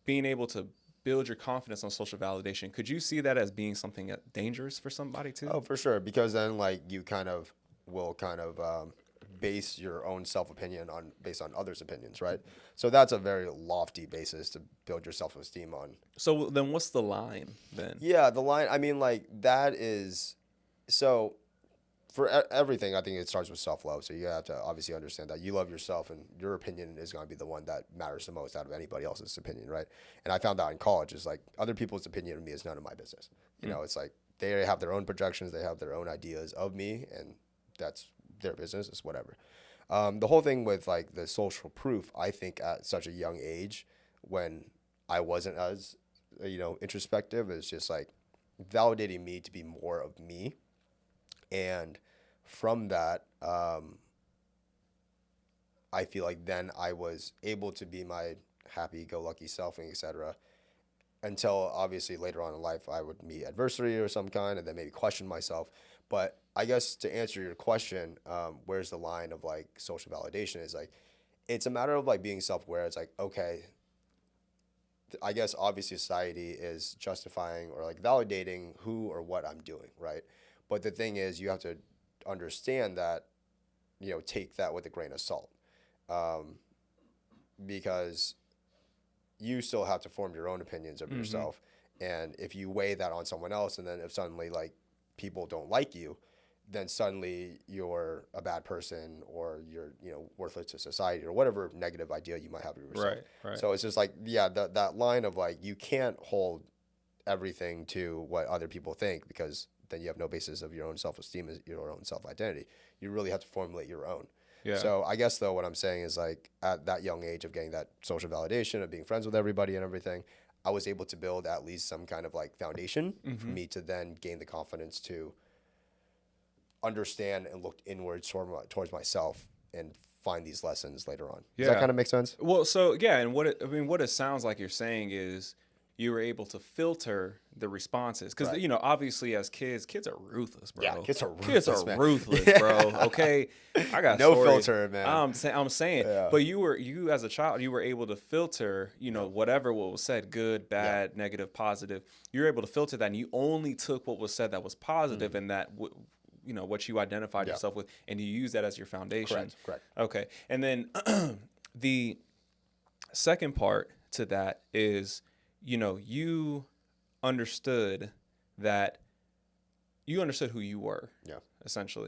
being able to build your confidence on social validation, could you see that as being something dangerous for somebody too? Oh, for sure. Because then like you will base your own self-opinion based on others' opinions, right? So that's a very lofty basis to build your self-esteem on. So then what's the line then? Yeah, the line, I mean, like that is, so for everything, I think it starts with self-love. So you have to obviously understand that you love yourself and your opinion is going to be the one that matters the most out of anybody else's opinion, right? And I found that in college is like other people's opinion of me is none of my business. You know, it's like they have their own projections, they have their own ideas of me, and that's their business. It's whatever. The whole thing with like the social proof, I think at such a young age, when I wasn't as introspective, is just like validating me to be more of me, and from that, I feel like then I was able to be my happy-go-lucky self, and etc. Until obviously later on in life, I would meet adversity or some kind, and then maybe question myself. But I guess to answer your question, where's the line of like social validation? Is like, it's a matter of like being self-aware. It's like, okay, I guess obviously society is justifying or like validating who or what I'm doing, right? But the thing is, you have to understand that, take that with a grain of salt, because you still have to form your own opinions of yourself. And if you weigh that on someone else, and then if suddenly like people don't like you, then suddenly you're a bad person, or you're worthless to society, or whatever negative idea you might have of yourself. Right. So it's just like, yeah, that line of like, you can't hold everything to what other people think, because then you have no basis of your own self-esteem, your own self-identity. You really have to formulate your own. Yeah. So I guess though what I'm saying is like at that young age of getting that social validation, of being friends with everybody and everything, I was able to build at least some kind of like foundation for me to then gain the confidence to understand and look inwards towards myself and find these lessons later on. Does that kind of make sense? Well, so yeah, and what it sounds like you're saying is you were able to filter the responses, because Right. Obviously as kids are ruthless, bro. Yeah, kids are ruthless, Kids are man. ruthless, bro. Okay, I got No stories. filter, man. I'm saying, Yeah. but you as a child, you were able to filter, whatever what was said, good, bad, negative, positive. You were able to filter that, and you only took what was said that was positive, and that what you identified yourself with, and you use that as your foundation. Correct. Okay, and then the second part to that is, you understood who you were, Yeah. essentially.